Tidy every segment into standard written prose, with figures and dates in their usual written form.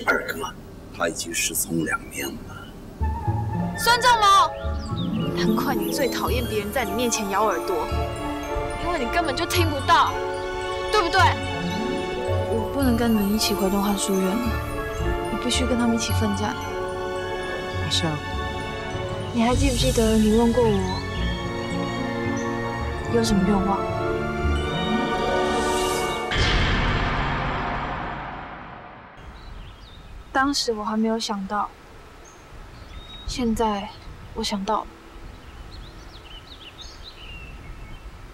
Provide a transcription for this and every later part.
二哥，他已经失踪2年了。孙仲谋，难怪你最讨厌别人在你面前咬耳朵，因为你根本就听不到，对不对？我不能跟你们一起回东汉书院，我必须跟他们一起奋战。阿香，你还记不记得你问过我有什么愿望？当时我还没有想到，现在我想到了。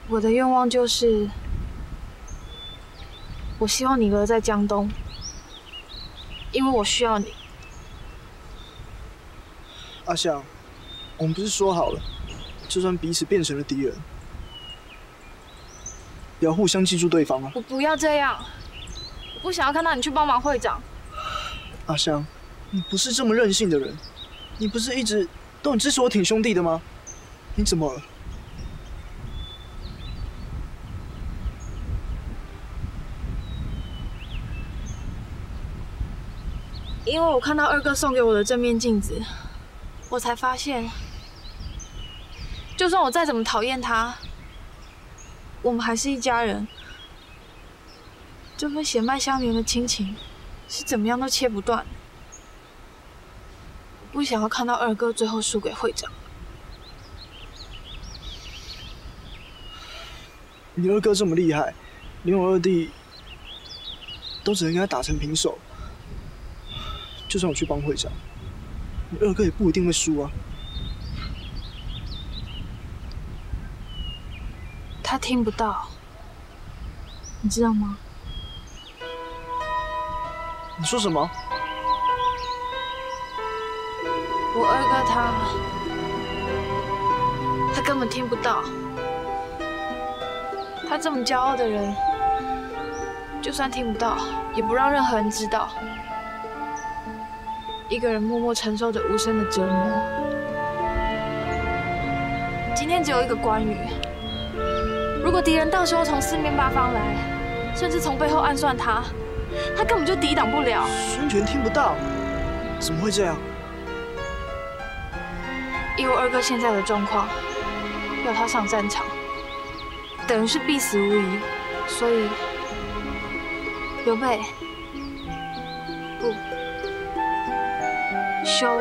我的愿望就是，我希望你留在江东，因为我需要你。阿香，我们不是说好了，就算彼此变成了敌人，也要互相记住对方啊！我不要这样，我不想要看到你去帮忙会长。阿香，你不是这么任性的人，你不是一直都很支持我挺兄弟的吗？你怎么了？因为我看到二哥送给我的这面镜子，我才发现，就算我再怎么讨厌他，我们还是一家人。这份血脉相连的亲情，是怎么样都切不断。我不想要看到二哥最后输给会长。你二哥这么厉害，连我二弟都只能跟他打成平手。就算我去帮会长，你二哥也不一定会输啊。他听不到，你知道吗？你说什么？我二哥他根本听不到。他这么骄傲的人，就算听不到，也不让任何人知道。一个人默默承受着无声的折磨。今天只有一个关羽，如果敌人到时候从四面八方来，甚至从背后暗算他，他根本就抵挡不了。孙权听不到，怎么会这样？以我二哥现在的状况，要他上战场，等于是必死无疑。所以，刘备，不。修，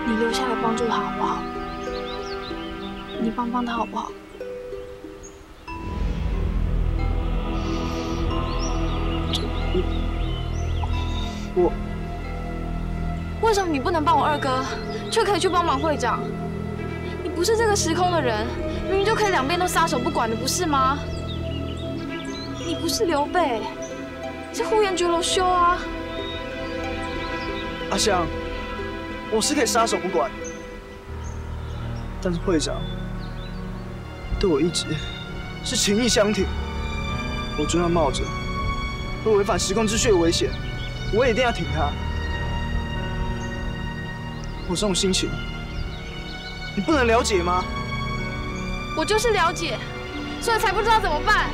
你留下来帮助他好不好？你帮他好不好？我为什么你不能帮我二哥，却可以去帮忙会长？你不是这个时空的人，明明就可以两边都撒手不管的，不是吗？你不是刘备，你是呼延灼楼修啊！阿香。我是可以撒手不管，但是会长对我一直是情义相挺。我就算冒着会违反时空秩序的危险，我也一定要挺他。我这种心情，你不能了解吗？我就是了解，所以才不知道怎么办。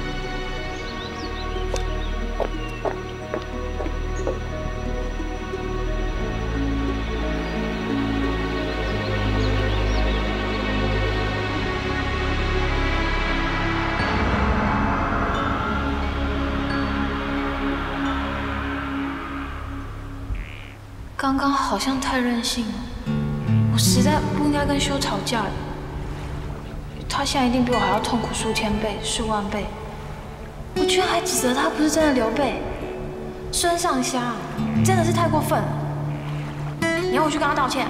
刚刚好像太任性了，我实在不应该跟修吵架的。他现在一定比我还要痛苦数千倍、数万倍。我居然还指责他不是真的刘备，孙尚香，真的是太过分了。你要我去跟他道歉？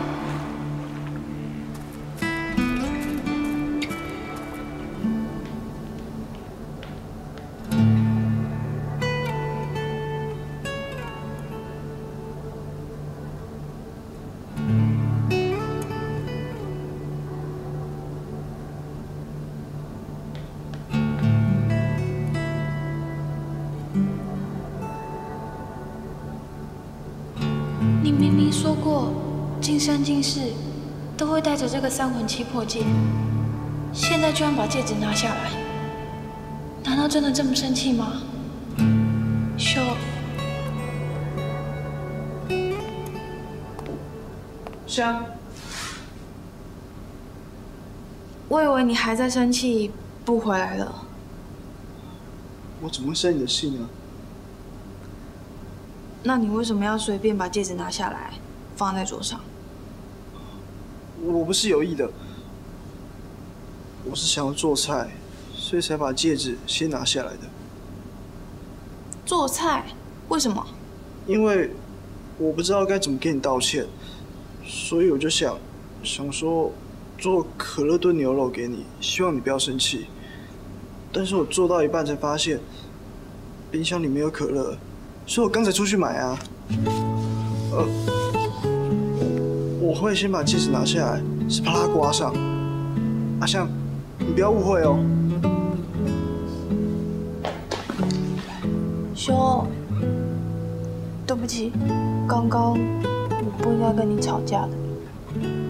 你明明说过，今生今世都会带着这个三魂七魄戒，现在居然把戒指拿下来，难道真的这么生气吗？修，香，我以为你还在生气，不回来了。我怎么会生你的气呢？那你为什么要随便把戒指拿下来，放在桌上？我不是有意的，我是想要做菜，所以才把戒指先拿下来的。做菜？为什么？因为我不知道该怎么跟你道歉，所以我就想说做可乐炖牛肉给你，希望你不要生气。但是我做到一半才发现，冰箱里没有可乐，所以我刚才出去买啊。我会先把戒指拿下来，是怕它刮伤。阿香，你不要误会哦。修，对不起，刚刚我不应该跟你吵架的，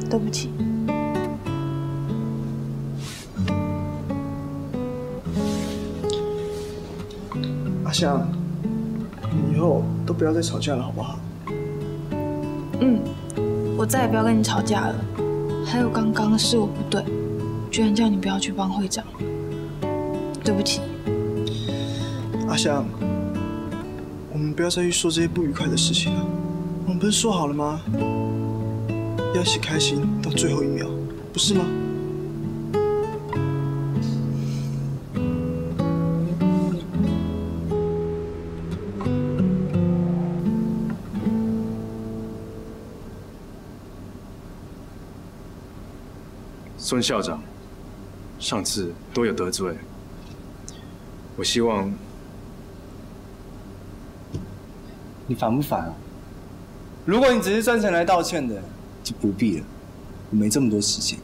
对不起。阿香，你以后都不要再吵架了，好不好？我再也不要跟你吵架了。还有刚刚是我不对，居然叫你不要去帮会长，对不起。阿香，我们不要再去说这些不愉快的事情了。我们不是说好了吗？要一起开心到最后一秒，不是吗？孙校长，上次多有得罪，我希望你烦不烦啊？如果你只是专程来道歉的，就不必了，我没这么多时间。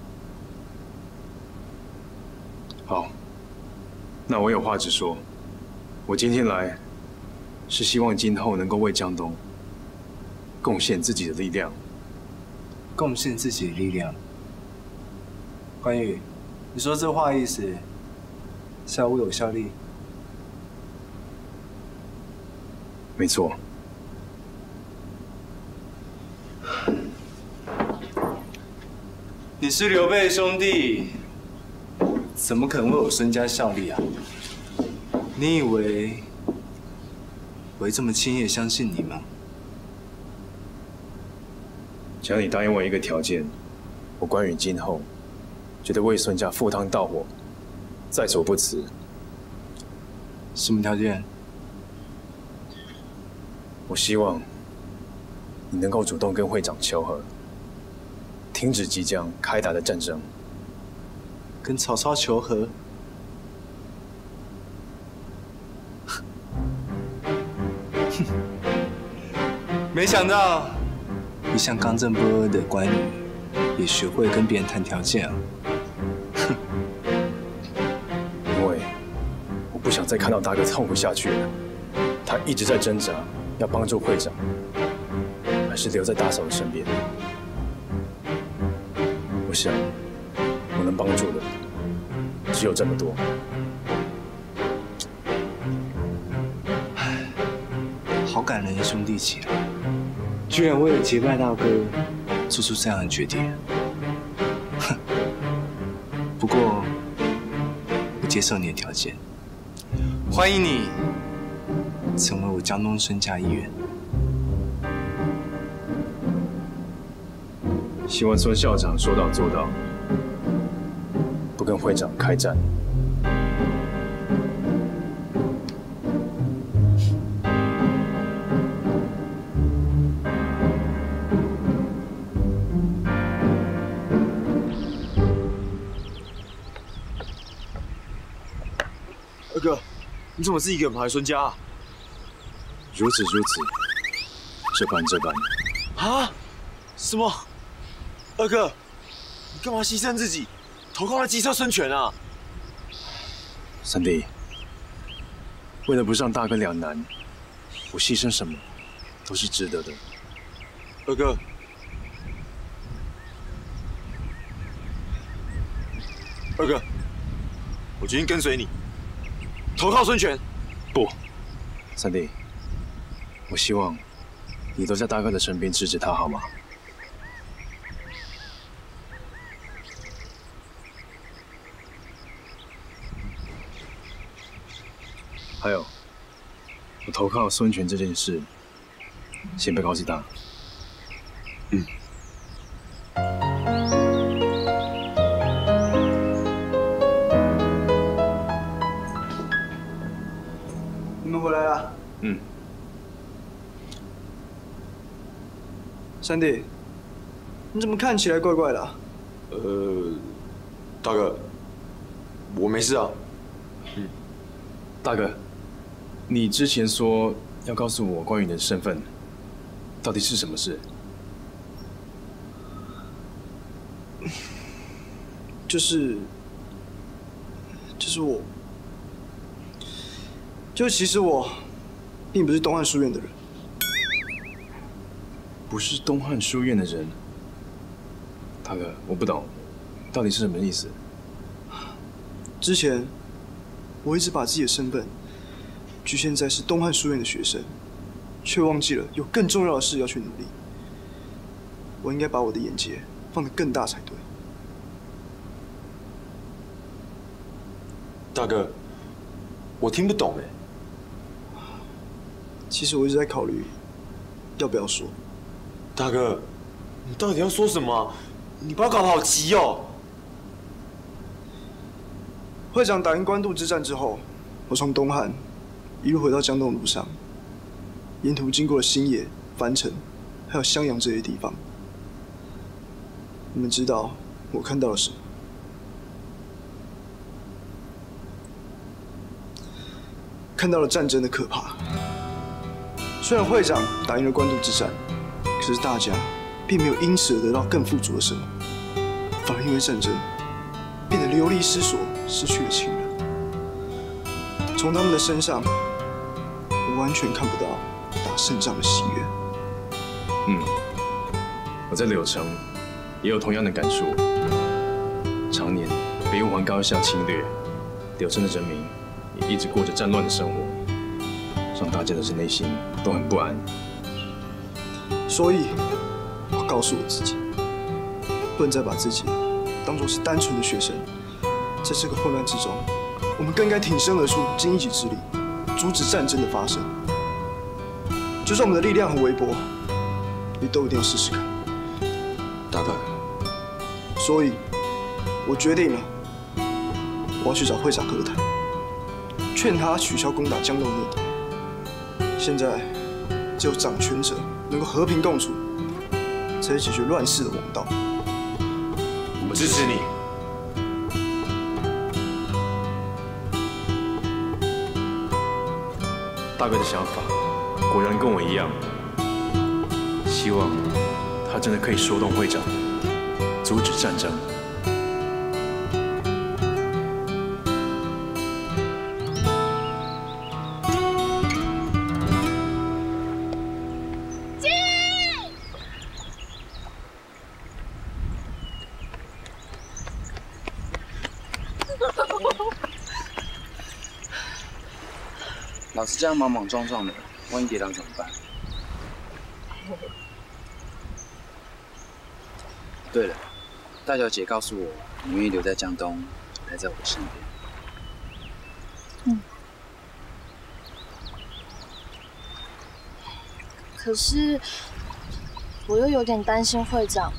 好，那我有话直说。我今天来，是希望今后能够为江东贡献自己的力量。贡献自己的力量。关羽，你说这话意思是要为我效力？没错。你是刘备兄弟，怎么可能为我孙家效力啊？你以为我会这么轻易相信你吗？只要你答应我一个条件，我关羽今后绝对为孙家赴汤蹈火，在所不辞。什么条件？我希望你能够主动跟会长求和，停止即将开打的战争。跟曹操求和？没想到一向刚正不阿的关羽，也学会跟别人谈条件啊！因为我不想再看到大哥痛苦下去了。他一直在挣扎，要帮助会长，还是留在大嫂的身边。我想，我能帮助的只有这么多。好感人的兄弟情啊！居然为了结拜大哥，做出这样的决定。哼！不过，我接受你的条件，欢迎你成为我江东孙家一员。希望孙校长说到做到，不跟会长开战。二哥，你怎么自己一个人跑来孙家啊？如此，这般。啊？什么？二哥，你干嘛牺牲自己，投靠了机车孙权啊？三弟，为了不让大哥两难，我牺牲什么都是值得的。二哥，我决定跟随你，投靠孙权。不，三弟，我希望你都在大哥的身边支持他，好吗？还有，我投靠孙权这件事，先别告诉他。你们回来了。三弟，你怎么看起来怪怪的啊？大哥，我没事啊。大哥，你之前说要告诉我关于你的身份，到底是什么事？就是我，其实我并不是东汉书院的人。不是东汉书院的人。大哥，我不懂，到底是什么意思？之前我一直把自己的身份局限在是东汉书院的学生，却忘记了有更重要的事要去努力。我应该把我的眼界放得更大才对。大哥，我听不懂哎。其实我一直在考虑要不要说。大哥，你到底要说什么？你把我搞得好急哦。会长打赢官渡之战之后，我从东汉一路回到江东路上，沿途经过了新野、樊城，还有襄阳这些地方。你们知道我看到了什么？看到了战争的可怕。虽然会长打赢了官渡之战，可是大家并没有因此而得到更富足的生活，反而因为战争变得流离失所，失去了亲人。从他们的身上，我完全看不到打胜仗的喜悦。我在柳城也有同样的感触。常年北五环高校侵略，柳城的人民也一直过着战乱的生活，让大家的内心都很不安。所以，我告诉我自己，不能再把自己当作是单纯的学生。在这个混乱之中，我们更应该挺身而出，尽一己之力，阻止战争的发生。就算我们的力量很微薄，也都一定要试试看。大哥，所以，我决定了，我要去找会长和谈，劝他取消攻打江东内地。现在，只有掌权者能够和平共处，才是解决乱世的王道。我支持你。大哥的想法果然跟我一样，希望他真的可以说动会长，阻止战争。老师这样莽莽撞撞的，万一跌倒怎么办？对了，大小姐告诉我，你愿意留在江东，待在我的身边。可是我又有点担心会长，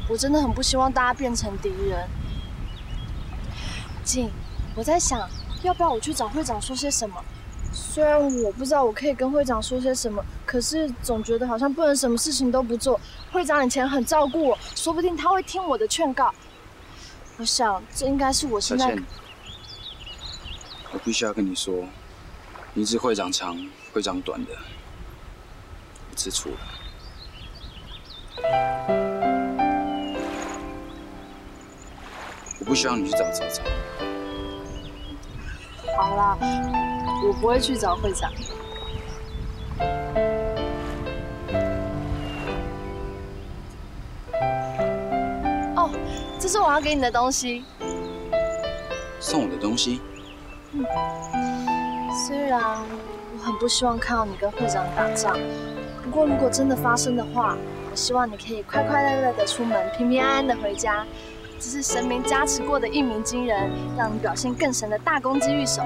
我真的很不希望大家变成敌人。静，我在想，要不要我去找会长说些什么？虽然我不知道我可以跟会长说些什么，可是总觉得好像不能什么事情都不做。会长以前很照顾我，说不定他会听我的劝告。我想，这应该是我现在。小倩，我必须要跟你说，你是会长长，会长短的，我吃醋了。我不希望你去找曹操。好啦，我不会去找会长。哦，这是我要给你的东西。送我的东西？虽然我很不希望看到你跟会长打仗，不过如果真的发生的话，我希望你可以快快乐乐的出门，平平安安的回家。这是神明加持过的一鸣惊人，让你表现更神的大公鸡御手。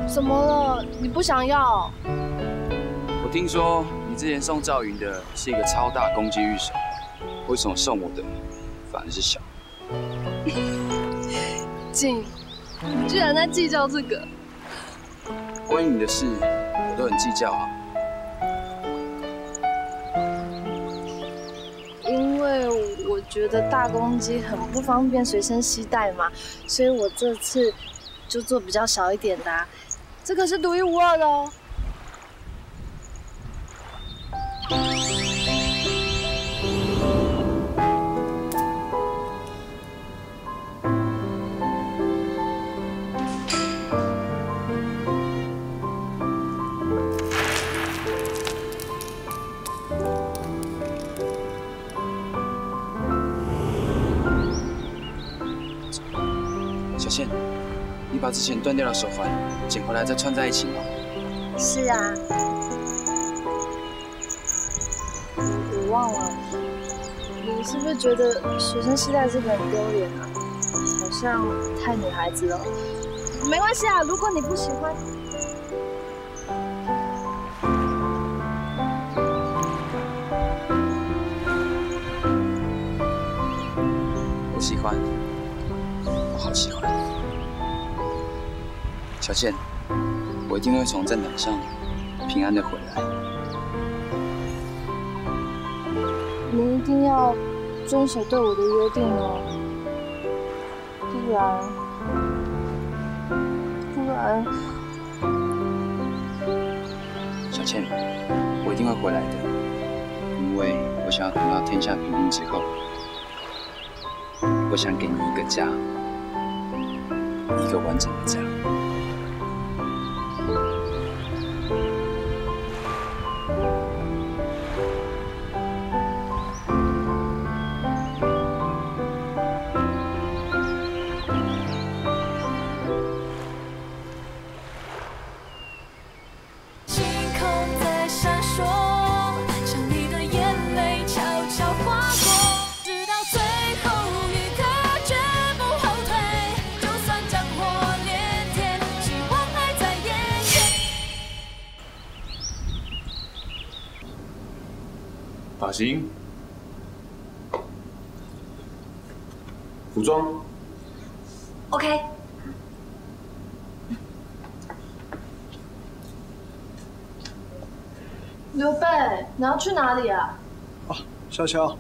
怎么了？你不想要？我听说你之前送赵云的是一个超大攻击御手，为什么送我的反而是小？景，你居然在计较这个？关于你的事，我都很计较啊。因为我觉得大公鸡很不方便随身携带嘛，所以我这次就做比较小一点的啊。这个是独一无二的哦。小倩，你把之前断掉的手环捡回来再串在一起吗？是啊。我忘了，你是不是觉得随身携带这个很丢脸啊？好像太女孩子了。没关系啊，如果你不喜欢。我喜欢，我好喜欢。小倩，我一定会从战场上平安的回来。你一定要遵守对我的约定哦，不然，小倩，我一定会回来的，因为我想要等到天下平定之后，我想给你一个家，一个完整的家。发型、服装 ，OK。刘备，你要去哪里啊？啊，小乔，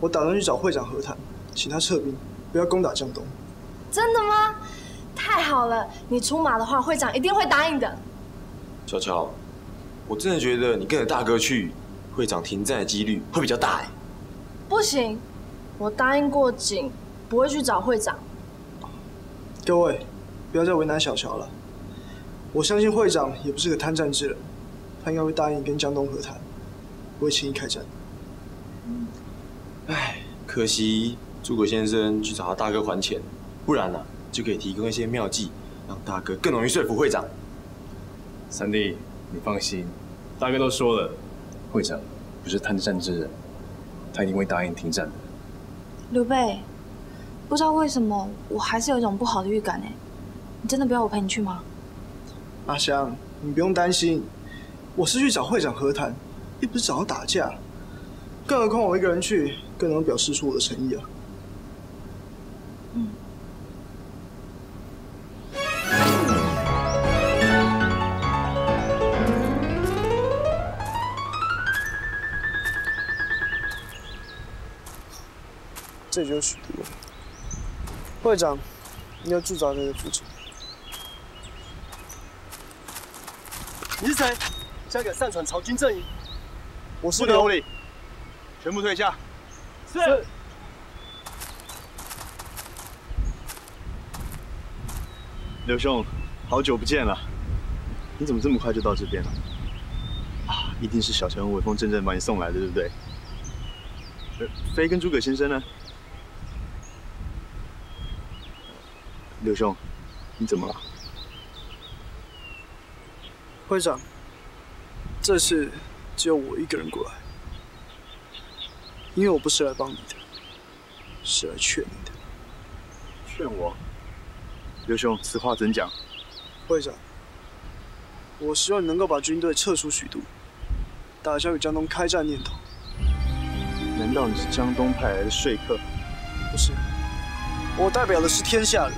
我打算去找会长和谈，请他撤兵，不要攻打江东。真的吗？太好了，你出马的话，会长一定会答应的。小乔，我真的觉得你跟着大哥去，会长停战的几率会比较大哎。不行，我答应过景，不会去找会长。各位，不要再为难小乔了。我相信会长也不是个贪战之人，他应该会答应跟江东和谈，不会轻易开战。唉，可惜诸葛先生去找他大哥还钱，不然呢，就可以提供一些妙计，让大哥更容易说服会长。三弟，你放心，大哥都说了，会长不是贪战之人，他一定会答应停战的。刘备，不知道为什么，我还是有一种不好的预感哎。你真的不要我陪你去吗？阿香，你不用担心，我是去找会长和谈，又不是找他打架。更何况我一个人去，更能表示出我的诚意啊。嗯。这就是许都。会长，你要驻扎在这附近。你是谁？下个擅闯曹军阵营。我是不得无礼，全部退下。是。刘兄，好久不见了，你怎么这么快就到这边了？啊，一定是小乔威风阵阵把你送来的，对不对？飞跟诸葛先生呢？刘兄，你怎么了？会长，这次只有我一个人过来，因为我不是来帮你的，是来劝你的。劝我？刘兄，此话怎讲？会长，我希望你能够把军队撤出许都，打消与江东开战念头。难道你是江东派来的说客？不是，我代表的是天下人。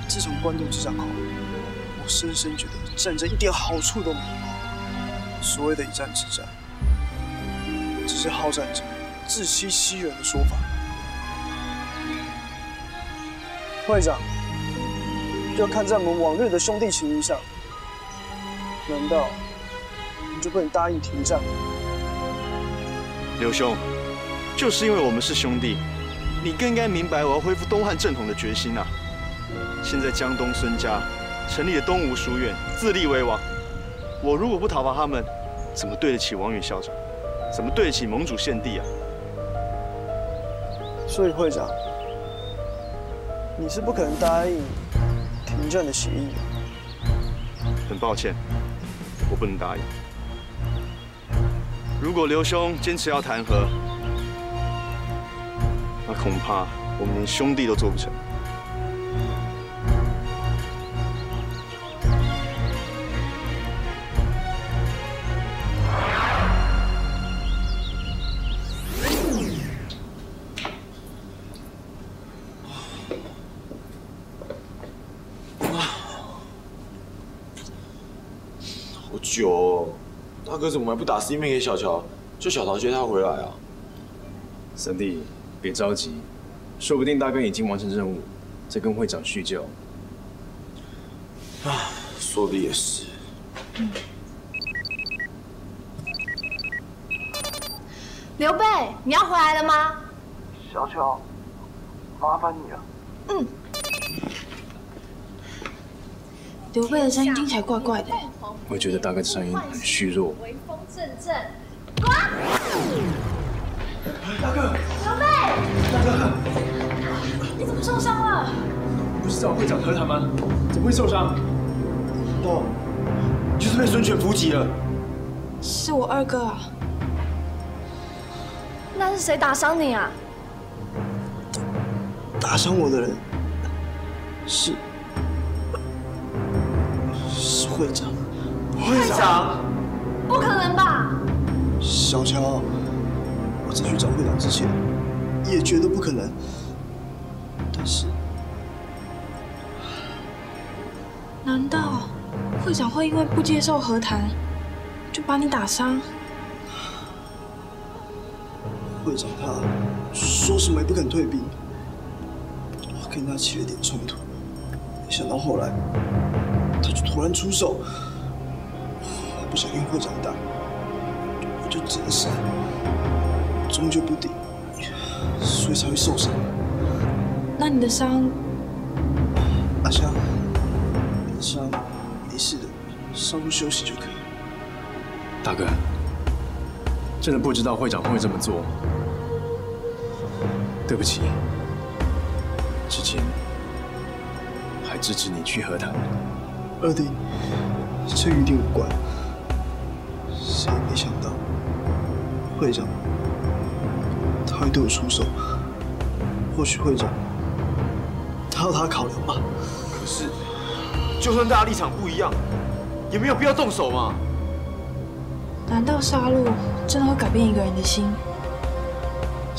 自从官渡之战后，我深深觉得战争一点好处都没有。所谓的一战之战，只是好战者自欺欺人的说法。会长，就看在我们往日的兄弟情谊上，难道你就不能答应停战吗？刘兄，就是因为我们是兄弟，你更应该明白我要恢复东汉正统的决心啊！现在江东孙家成立了东吴书院，自立为王。我如果不讨伐他们，怎么对得起王允校长？怎么对得起盟主献帝啊？所以会长，你是不可能答应停战的协议的。很抱歉，我不能答应。如果刘兄坚持要谈和，那恐怕我们连兄弟都做不成。好久哦，大哥怎么还不打司令面给小乔，叫小桃接他回来啊？三弟，别着急，说不定大哥已经完成任务，在跟会长叙旧。啊，说的也是。刘备，你要回来了吗？小乔，麻烦你了。嗯。刘备的声音听起来怪怪的，我觉得大哥的声音很虚弱。威风阵阵，滚！大哥，刘备，大哥，你怎么受伤了？不是找会长和谈吗？怎么会受伤？哦，就是被孙权伏击了。是我二哥啊。那是谁打伤你啊？打伤我的人是会长。会长？不可能吧？小乔，我在去找会长之前也觉得不可能，但是，难道会长会因为不接受和谈，就把你打伤？会长他说什么也不肯退兵，我跟他起了点冲突，没想到后来他就突然出手，我不想跟会长打，我就只能闪，终究不敌，所以才会受伤。那你的伤？阿香，你的伤没事的，稍作休息就可以。大哥，真的不知道会长会这么做。对不起，之前还支持你去和谈。二弟，这与一定无关。谁也没想到，会长他会对我出手。或许会长他有他的考量吧。可是，就算大家立场不一样，也没有必要动手嘛。难道杀戮真的会改变一个人的心？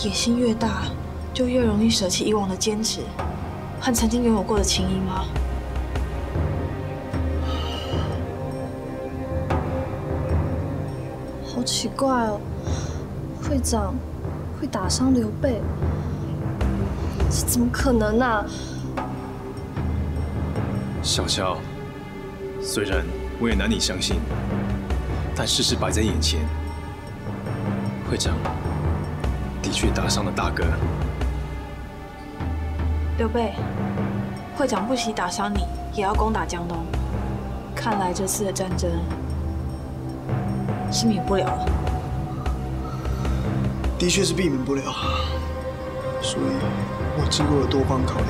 野心越大，就越容易舍弃以往的坚持和曾经拥有过的情谊吗？好奇怪哦，会长会打伤刘备，这怎么可能啊？小乔，虽然我也难以相信，但事实摆在眼前，会长的确打伤了大哥。刘备，会长不惜打伤你，也要攻打江东。看来这次的战争是免不了了。的确是避免不了，所以我经过了多方考量，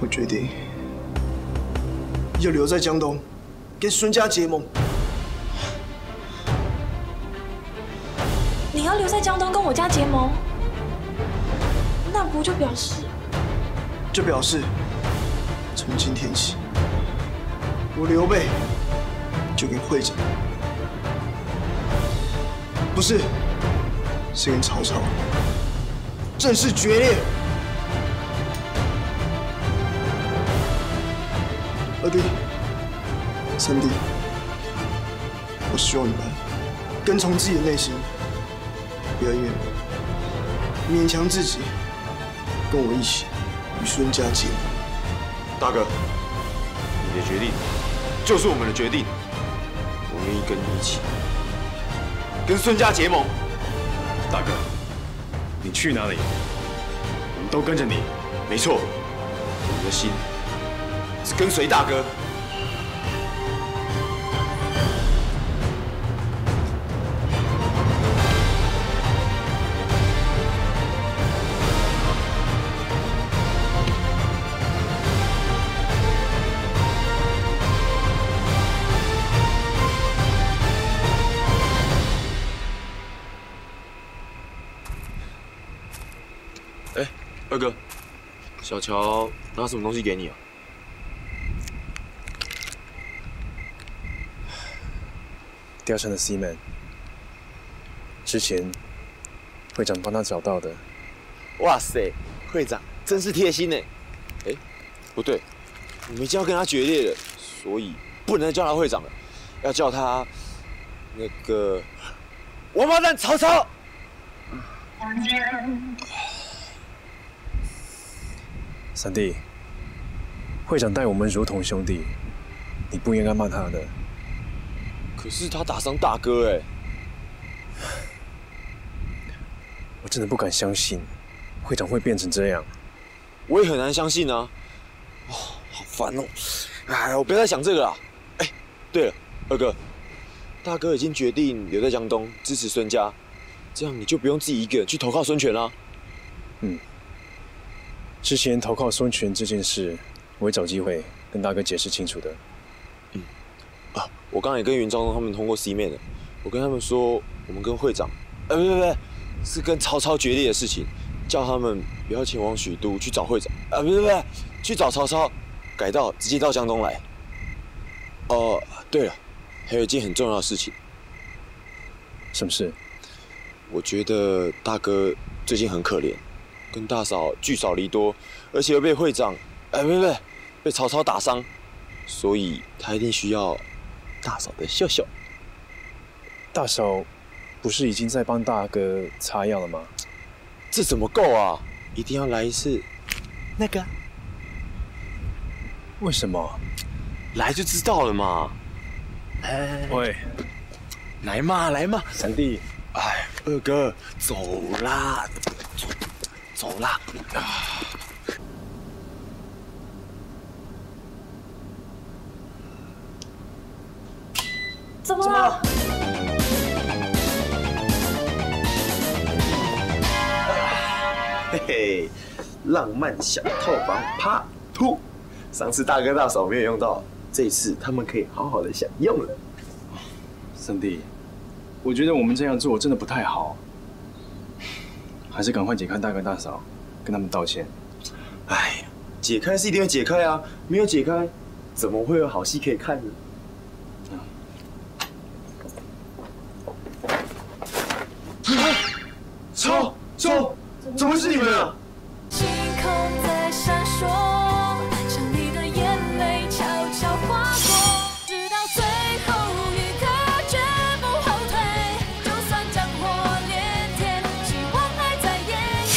我决定要留在江东，跟孙家结盟。你要留在江东跟我家结盟，那不就表示就表示从今天起，我刘备就跟会长，不是，是跟曹操正式决裂。二弟、三弟，我希望你们跟从自己的内心，不要因为勉强自己，跟我一起与孙家结盟。大哥，你的决定就是我们的决定，我愿意跟你一起，跟孙家结盟。大哥，你去哪里，我们都跟着你。没错，我们的心是跟随大哥。二哥，小乔拿什么东西给你啊？吊上的 Seaman， 之前会长帮他找到的。哇塞，会长真是贴心呢。哎，不对，我们已经要跟他决裂了，所以不能叫他会长了，要叫他那个王八蛋曹操。三弟，会长待我们如同兄弟，你不应该骂他的。可是他打伤大哥哎，我真的不敢相信，会长会变成这样。我也很难相信啊。哦，好烦哦！哎，我不要再想这个了。哎，对了，二哥，大哥已经决定留在江东支持孙家，这样你就不用自己一个人去投靠孙权啦。嗯。之前投靠孙权这件事，我会找机会跟大哥解释清楚的。我刚才也跟袁昭他们通过 C 面了，我跟他们说我们跟会长，不，是跟曹操决裂的事情，叫他们不要前往许都去找会长，不，去找曹操，改道直接到江东来。对了，还有一件很重要的事情。什么事？我觉得大哥最近很可怜。跟大嫂聚少离多，而且又被会长，不，被曹操打伤，所以他一定需要大嫂的笑笑。大嫂不是已经在帮大哥擦药了吗？这怎么够啊？一定要来一次那个。为什么？来就知道了嘛。喂，来嘛，三弟。哎，二哥，走啦。走啦！怎么了？嘿嘿，浪漫小套房Part 2，上次大哥大嫂没有用到，这一次他们可以好好的享用了。三弟，我觉得我们这样做真的不太好。还是赶快解开大哥大嫂，跟他们道歉。哎，解开是一定会解开啊，没有解开，怎么会有好戏可以看呢？超，怎么是你们啊？星空在闪烁，像你的眼泪悄悄划过，直到最后一刻绝不后退，就算战火连天，希望还在眼前。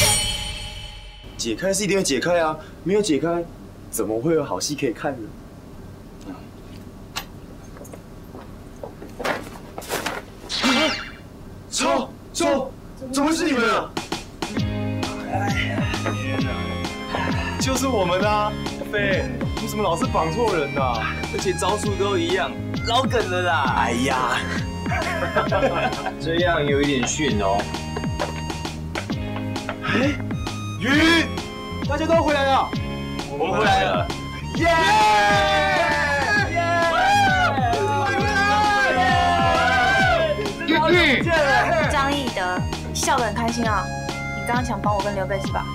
解开是一定会解开啊，没有解开，怎么会有好戏可以看呢？超，怎么是你们啊？就是我们啊，飞，你怎么老是绑错人呢？而且招数都一样，老梗了啦！哎呀，这样有一点逊哦。哎，鱼，大家都回来了，我们回来了，张翼德笑得很开心啊！你刚刚想帮我跟刘备是吧？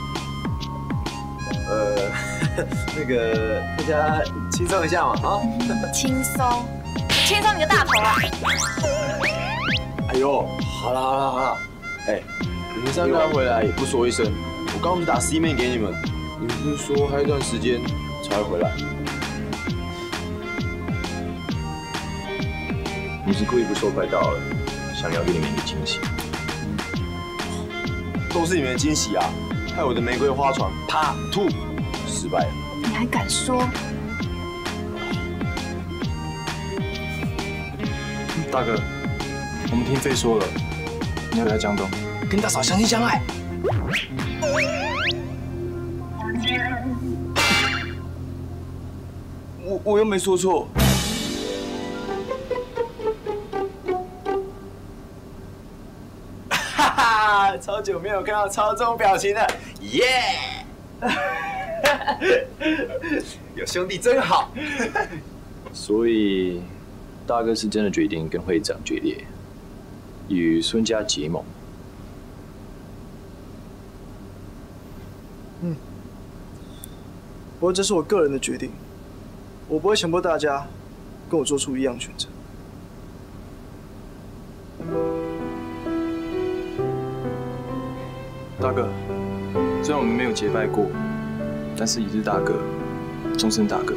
那个大家轻松一下嘛，啊？轻松，轻松你个大头啊！哎呦，好了，哎，你们3个要回来也不说一声，我刚不是打 C 面给你们，你们不是说还有一段时间才会回来？你是故意不说快到了，想要给你们一个惊喜。都是你们的惊喜啊！害我的玫瑰花船啪吐失败了。你还敢说？大哥，我们听飞说了，你要来江东，跟大嫂相亲相爱。我又没说错。哈哈，超久没有看到超这种表情了，耶！有兄弟真好。所以，大哥是真的决定跟会长决裂，与孙家结盟。不过这是我个人的决定，我不会强迫大家跟我做出一样的选择。大哥，虽然我们没有结拜过，但是一日大哥，终身大哥。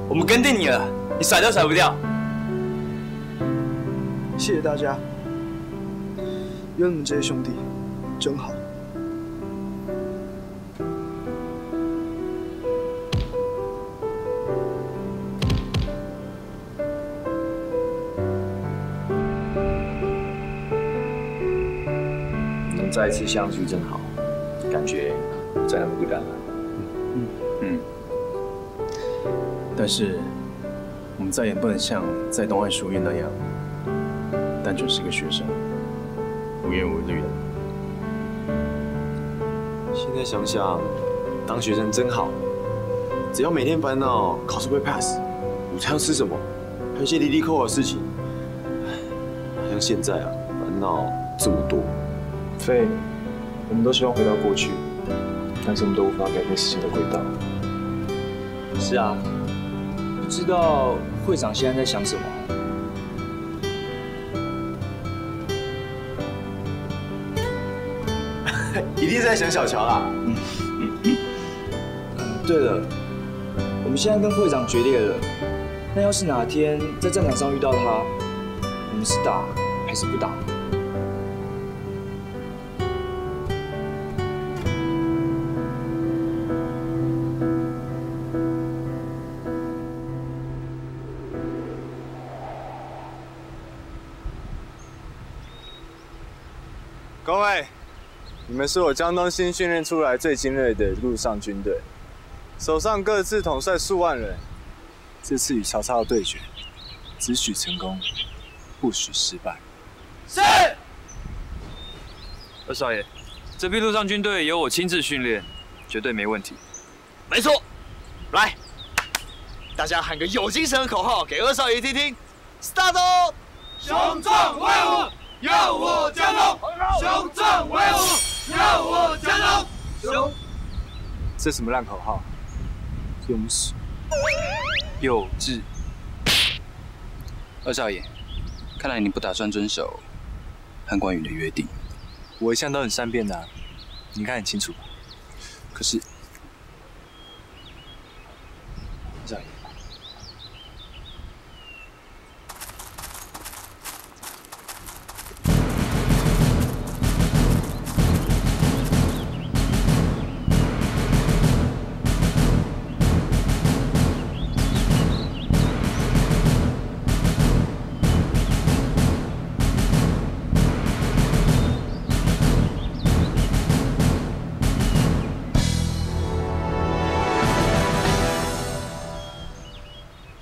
我们跟定你了，你甩都甩不掉。谢谢大家，有你们这些兄弟，真好。能再次相聚真好，感觉再也不孤单了。但是，我们再也不能像在东岸书院那样，单纯是个学生，无忧无虑的。现在想想，当学生真好，只要每天烦恼考试会 pass， 午餐要吃什么，还有一些离离扣扣的事情。好像现在啊，烦恼这么多。飞，我们都希望回到过去，但是我们都无法改变事情的轨道。是啊，不知道会长现在在想什么。一定是在想小乔啦。对了，我们现在跟会长决裂了，那要是哪天在战场上遇到他，我们是打还是不打？各位，你们是我江东新训练出来最精锐的陆上军队，手上各自统帅数万人。这次与曹操的对决，只许成功，不许失败。是。二少爷，这批陆上军队由我亲自训练，绝对没问题。没错。来，大家喊个有精神的口号给二少爷听听 ，start！ 雄壮威武！耀我江东，雄壮威武，耀我江东。雄，这什么烂口号？庸俗，幼稚。二少爷，看来你不打算遵守和关羽的约定。我一向都很善变的，你应该很清楚吧？可是，二少爷。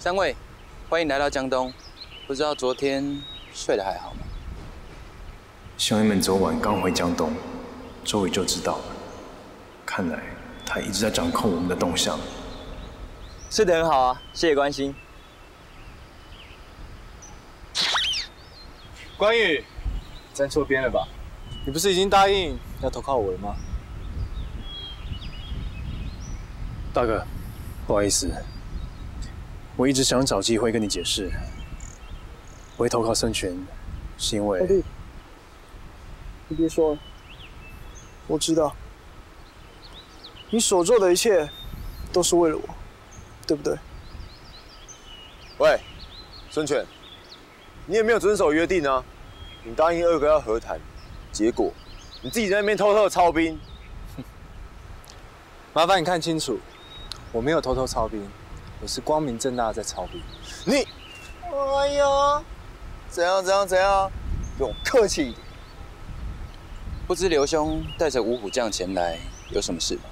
三位，欢迎来到江东。不知道昨天睡得还好吗？兄弟们昨晚刚回江东，周瑜就知道了。看来他一直在掌控我们的动向。睡得很好啊，谢谢关心。关羽，站错边了吧？你不是已经答应要投靠我了吗？大哥，不好意思，我一直想找机会跟你解释，我会投靠孙权，是因为……老弟，你别说了，我知道，你所做的一切都是为了我，对不对？喂，孙权，你也没有遵守约定啊！你答应二哥要和谈，结果你自己在那边偷偷的操兵。麻烦你看清楚，我没有偷偷操兵，我是光明正大的在操兵。你，哎呀，怎样？给我客气一点。不知刘兄带着五虎将前来有什么事吗？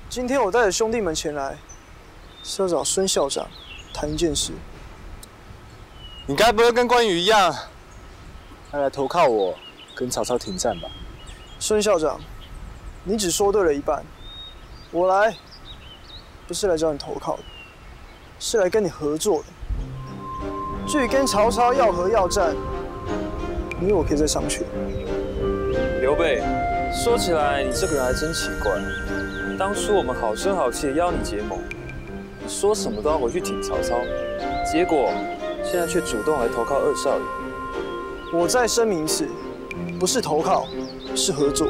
今天我带着兄弟们前来，是要找孙校长谈一件事。你该不会跟关羽一样，要来投靠我，跟曹操停战吧？孙校长，你只说对了一半。我来，不是来找你投靠的，是来跟你合作的。至于跟曹操要和要战，你我可以再商榷。刘备，说起来你这个人还真奇怪。当初我们好声好气的邀你结盟，你说什么都要回去挺曹操，结果现在却主动来投靠二少爷。我再声明一次，不是投靠，是合作。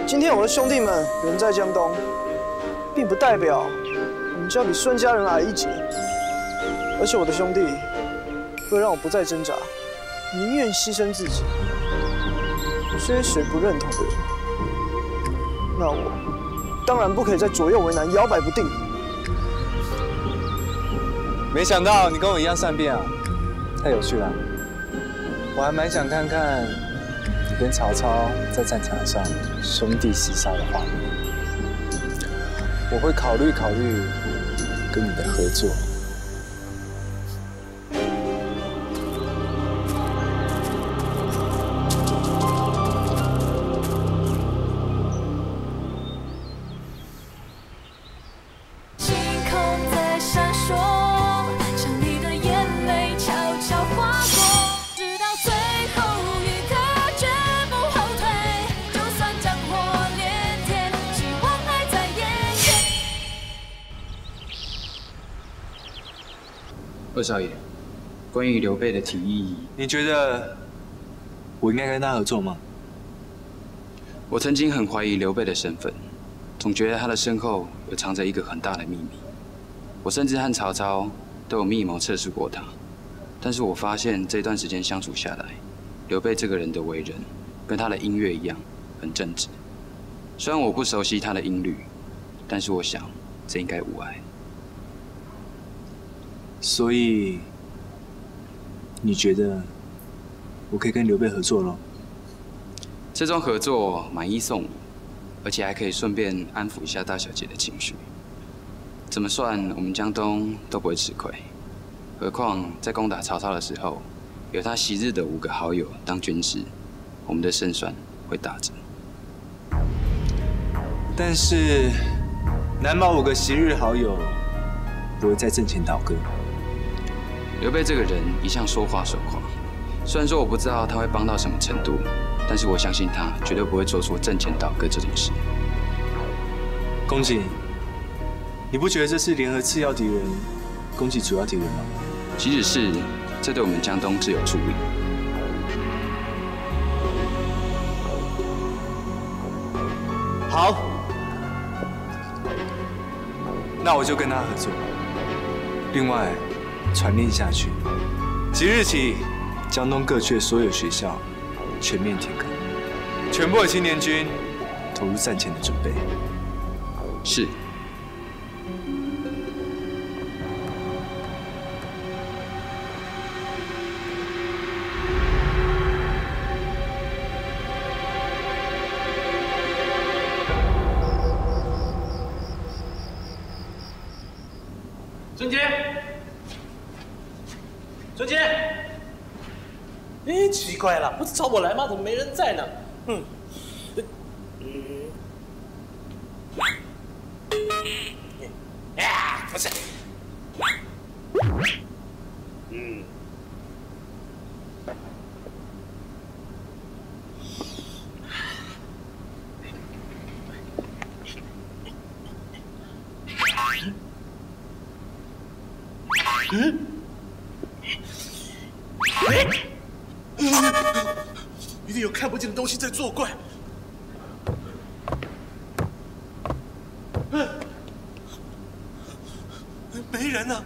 今天我的兄弟们人在江东，并不代表我们就要比孙家人矮一截。而且我的兄弟会让我不再挣扎，宁愿牺牲自己，追随不认同的人。那我当然不可以再左右为难，摇摆不定。没想到你跟我一样善变啊，太有趣了。我还蛮想看看你跟曹操在战场上兄弟厮杀的画面。我会考虑跟你的合作。二少爷，关于刘备的提议，你觉得我应该跟他合作吗？我曾经很怀疑刘备的身份，总觉得他的身后有藏着一个很大的秘密。我甚至和曹操都有密谋测试过他，但是我发现这段时间相处下来，刘备这个人的为人跟他的音乐一样，很正直。虽然我不熟悉他的音律，但是我想这应该无碍。所以，你觉得我可以跟刘备合作咯？这种合作买一送五，而且还可以顺便安抚一下大小姐的情绪。怎么算，我们江东都不会吃亏。何况在攻打曹操的时候，有他昔日的5个好友当军师，我们的胜算会大增。但是，难保5个昔日好友不会再阵前倒戈。刘备这个人一向说话算话，虽然说我不知道他会帮到什么程度，但是我相信他绝对不会做出阵前倒戈这种事。公瑾，你不觉得这是联合次要敌人攻击主要敌人吗？即使是，这对我们江东自有助益。好，那我就跟他合作。另外，传令下去，即日起，江东各区的所有学校全面停课，全部的青年军投入战前的准备。是。孙坚，孙坚，哎，奇怪了，不是找我来吗？怎么没人在呢？呀，不是，一定有看不见的东西在作怪。没人呢。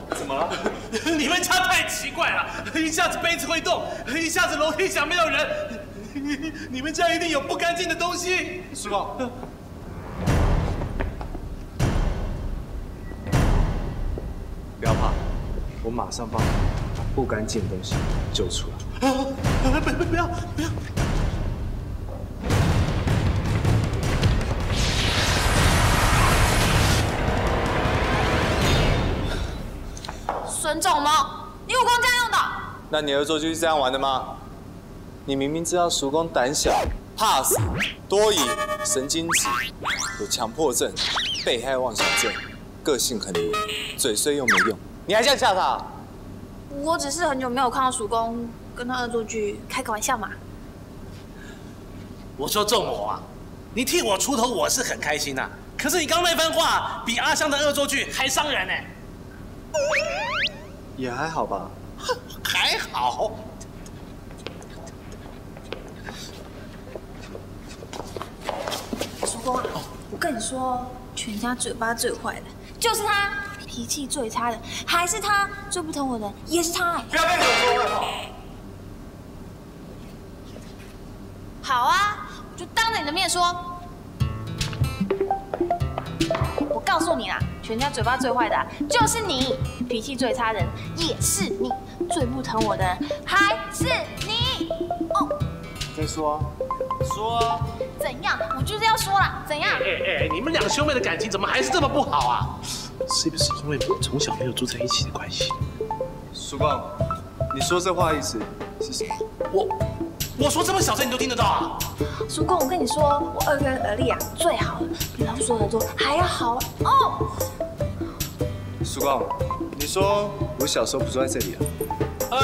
怎么了？你们家太奇怪了，一下子杯子会动，一下子楼梯响没有人。你们家一定有不干净的东西。叔公，不要怕，我马上帮你把不干净的东西救出来。不要！孙仲谋，你武功这样用的？那你恶作剧是这样玩的吗？你明明知道叔公胆小、怕死、多疑、神经质，有强迫症、被害妄想症，个性很黏，嘴碎又没用，你还这样吓他？我只是很久没有看到叔公跟他恶作剧，开个玩笑嘛。我说仲谋啊，你替我出头，我是很开心呐。可是你刚那番话，比阿香的恶作剧还伤人呢。也还好吧。还好。叔公啊，我跟你说，全家嘴巴最坏的就是他，脾气最差的还是他，最不疼我的也是他。不要跟我说了。好啊，我就当着你的面说。我告诉你啦，全家嘴巴最坏的就是你，脾气最差的人也是你，最不疼我的人还是你。哦，再说啊。说啊。怎样？我就是要说啦，怎样？你们两兄妹的感情怎么还是这么不好啊？是不是因为从小没有住在一起的关系？叔公，你说这话意思是什么？我说这么小声你都听得到啊？叔公，我跟你说，我耳根耳力啊最好了，比老鼠耳朵还要好哦。叔公，你说我小时候不住在这里啊？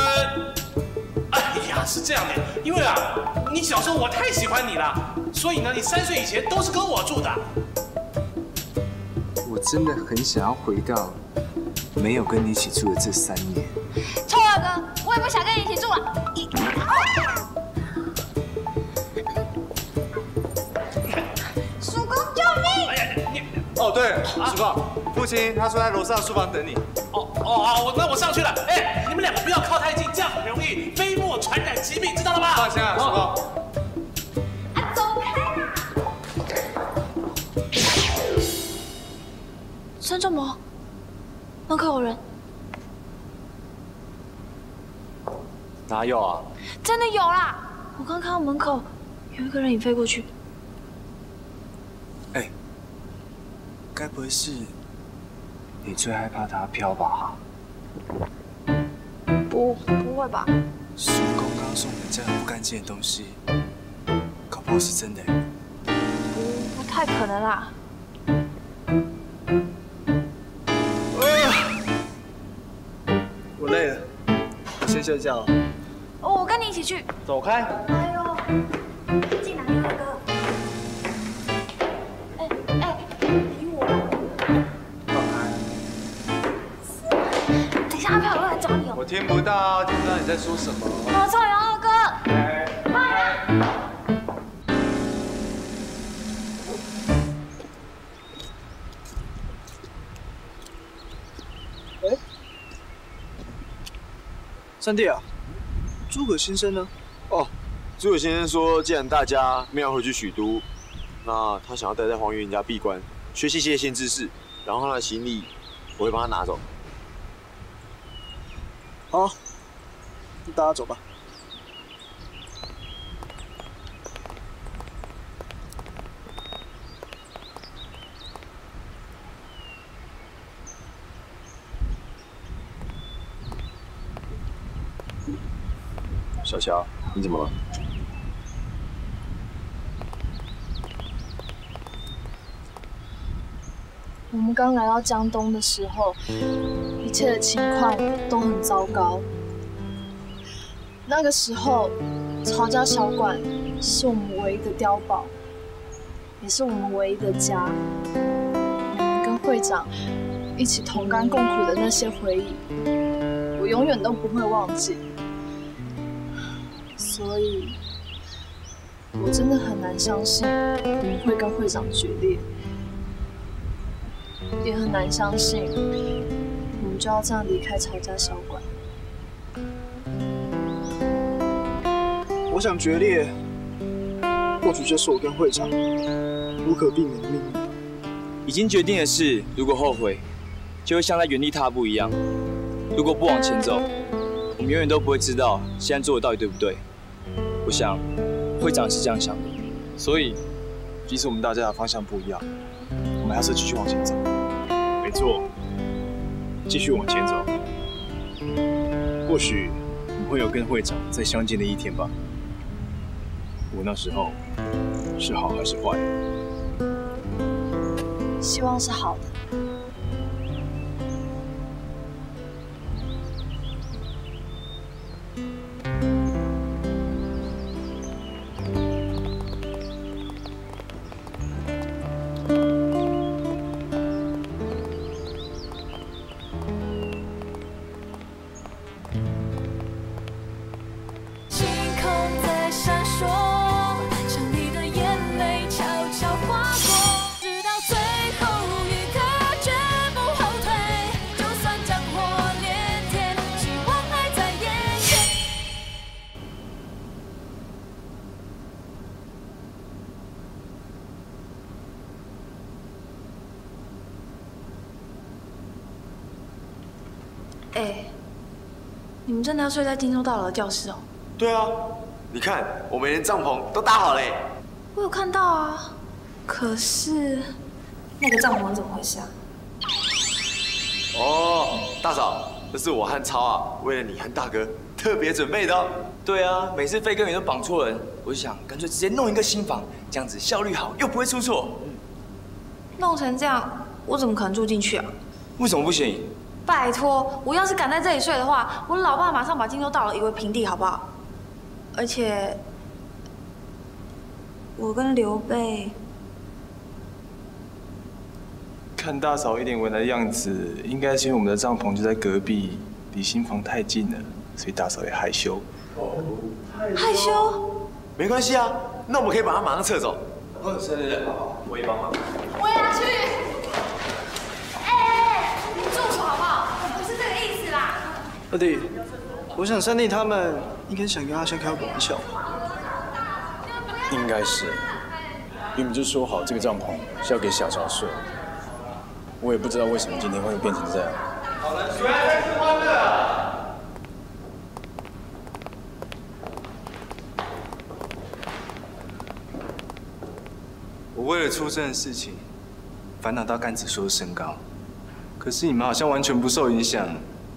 哎呀，是这样的，因为啊，你小时候我太喜欢你了，所以呢，你3岁以前都是跟我住的。我真的很想要回到没有跟你一起住的这3年。臭二哥，我也不想跟你一起住了。叔公，救命！哎呀，你哦，对了，叔公，父亲他说在楼上书房等你。好，那我上去了。哎，你们2个不要靠太近，这样很容易飞沫传染疾病，知道了吗？放心啊，叔公。走开啦！孙仲谋，门口有人。哪有啊？真的有啦！我刚看到门口有一个人影飞过去。哎，该不会是你最害怕他飘吧？不会吧？叔公刚送你这不干净的东西，搞不好是真的。不太可能啦。我累了，我先睡觉。我跟你一起去。走开！哎呦，进来，大哥。理我。放开！等一下，阿飘又来找你哦。我听不到你在说什么。我操，杨二哥！快呀！三弟啊，诸葛先生呢？哦，诸葛先生说，既然大家没有回去许都，那他想要待在黄云家闭关，学习一些新知识，然后他的行李我会帮他拿走。好，那大家走吧。小乔，你怎么了？我们刚来到江东的时候，一切的情况都很糟糕。那个时候，曹家小馆是我们唯一的碉堡，也是我们唯一的家。你们跟会长一起同甘共苦的那些回忆，我永远都不会忘记。所以，我真的很难相信你们会跟会长决裂，也很难相信我们就要这样离开曹家小馆。我想决裂，或许就是我跟会长无可避免的命运。已经决定的事，如果后悔，就会像在原地踏步一样。如果不往前走，我们永远都不会知道现在做的到底对不对。我想，会长是这样想的。所以，即使我们大家的方向不一样，我们还是继续往前走。没错，继续往前走。或许我们会有跟会长再相见的一天吧。我那时候是好还是坏？希望是好的。你们真的要睡在金州大佬的教室哦？对啊，你看，我们连帐篷都搭好嘞。我有看到啊，可是那个帐篷怎么回事啊？哦，大嫂，这是我和超啊，为了你和大哥特别准备的哦。对啊，每次飞跟你都绑错人，我就想干脆直接弄一个新房，这样子效率好又不会出错。弄成这样，我怎么可能住进去啊？为什么不行？拜托，我要是敢在这里睡的话，我老爸马上把荆州大佬夷为平地，好不好？而且，我跟刘备，看大嫂一脸为难的样子，应该是因为我们的帐篷就在隔壁，离新房太近了，所以大嫂也害羞。害羞？没关系啊，那我们可以把它马上撤走。是，我也帮忙。我也要去。住手好不好？我不是这个意思啦。二弟，我想三弟他们应该想跟阿香开个玩笑。应该是，原本就说好这个帐篷是要给小乔睡，我也不知道为什么今天会变成这样。好了，原来才是欢乐啊！我为了出征的事情，烦恼到肝指数升高。可是你们好像完全不受影响，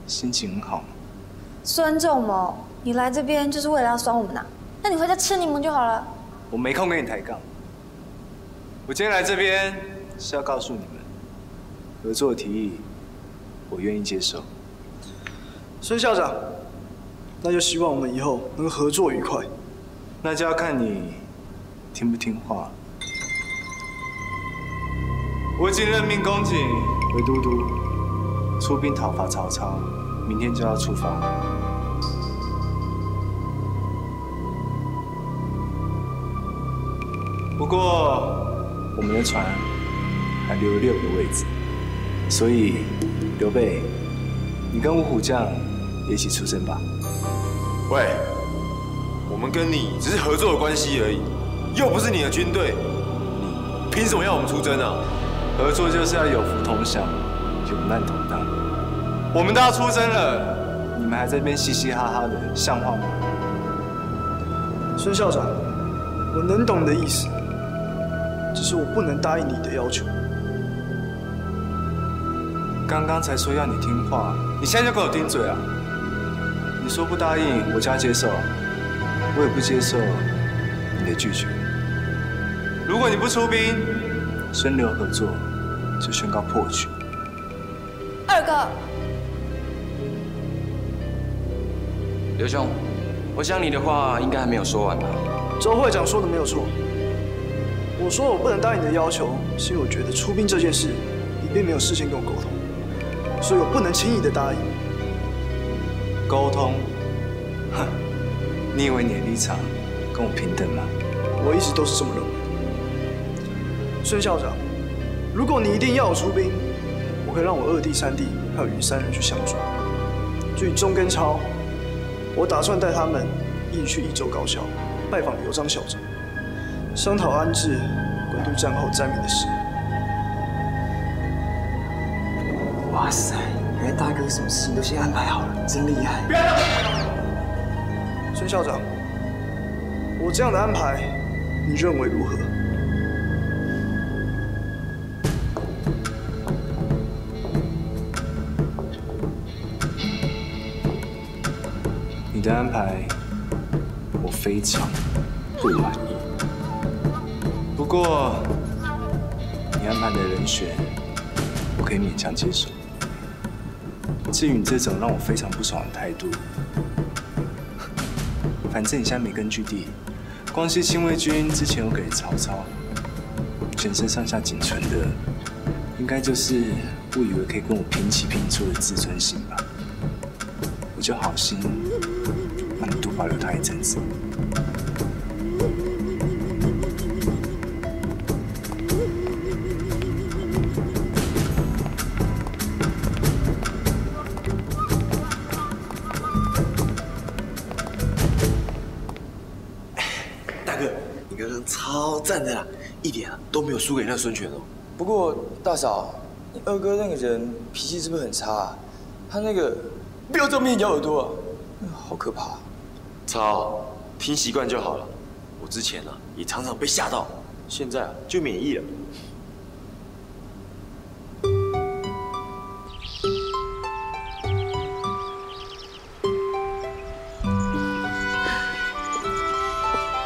心情很好。孙仲谋，你来这边就是为了要酸我们呐？那你回家吃柠檬就好了。我没空跟你抬杠。我今天来这边是要告诉你们，合作的提议，我愿意接受。孙校长，那就希望我们以后能合作愉快。那就要看你听不听话。我已经任命公瑾为都督，出兵讨伐曹操，明天就要出发。不过，我们的船还留了6个位置，所以刘备，你跟五虎将也一起出征吧。喂，我们跟你只是合作的关系而已，又不是你的军队，你凭什么要我们出征啊？合作就是要有福同享，有难同当。我们都要出征了，你们还在这边嘻嘻哈哈的，像话吗？孙校长，我能懂你的意思，只是我不能答应你的要求。刚刚才说要你听话，你现在就给我顶嘴啊！你说不答应，我就要接受，我也不接受你的拒绝。如果你不出兵，孙刘合作就宣告破局。二哥，刘兄，我想你的话应该还没有说完吧？周会长说的没有错。我说我不能答应你的要求，是因为我觉得出兵这件事，你并没有事先跟我沟通，所以我不能轻易的答应。沟通？哼，你以为你的立场跟我平等吗？我一直都是这么认为的。孙校长，如果你一定要我出兵，我可以让我二弟、三弟还有云3人去相助。至于钟跟超，我打算带他们一起去益州高校拜访刘璋校长，商讨安置官渡战后灾民的事。哇塞，原来大哥什么事情都先安排好了，真厉害！孙校长，我这样的安排，你认为如何？你的安排，我非常不满意。不过，你安排的人选，我可以勉强接受。至于你这种让我非常不爽的态度，反正你现在没根据地，光是亲卫军之前有给曹操，全身上下仅存的，应该就是误以为可以跟我平起平坐的自尊心吧。我就好心让你多保留他一阵子。大哥，你刚刚超赞的啦，一点都没有输给那孙权哦。不过大嫂，你二哥那个人脾气是不是很差啊？他那个不要这么咬耳朵啊，好可怕。操，听习惯就好了。我之前啊也常常被吓到，现在啊就免疫了。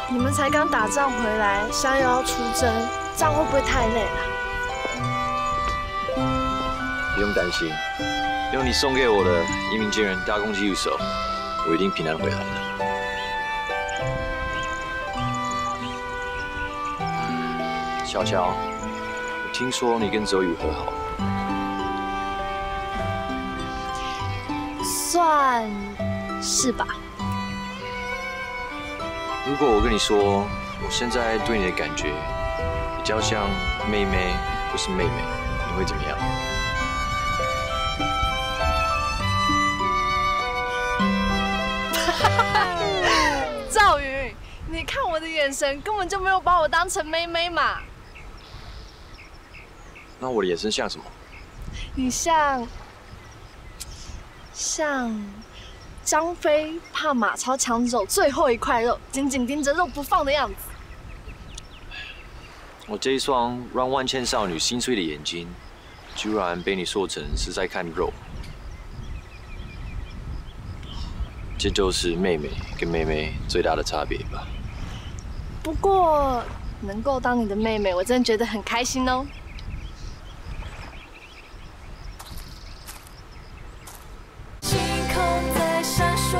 你们才刚打仗回来，现在又要出征，这样会不会太累了？不用担心，用你送给我的一鸣惊人大攻击入手，我一定平安回来的。小乔，我听说你跟周瑜和好了，算是吧。如果我跟你说，我现在对你的感觉比较像妹妹，不是妹妹，你会怎么样？赵云，你看我的眼神根本就没有把我当成妹妹嘛。那我的眼神像什么？你像张飞怕马超抢走最后一块肉，紧紧盯着肉不放的样子。我这一双让万千少女心碎的眼睛，居然被你说成是在看肉。这就是妹妹跟妹妹最大的差别吧。不过能够当你的妹妹，我真的觉得很开心哦。星空在闪烁，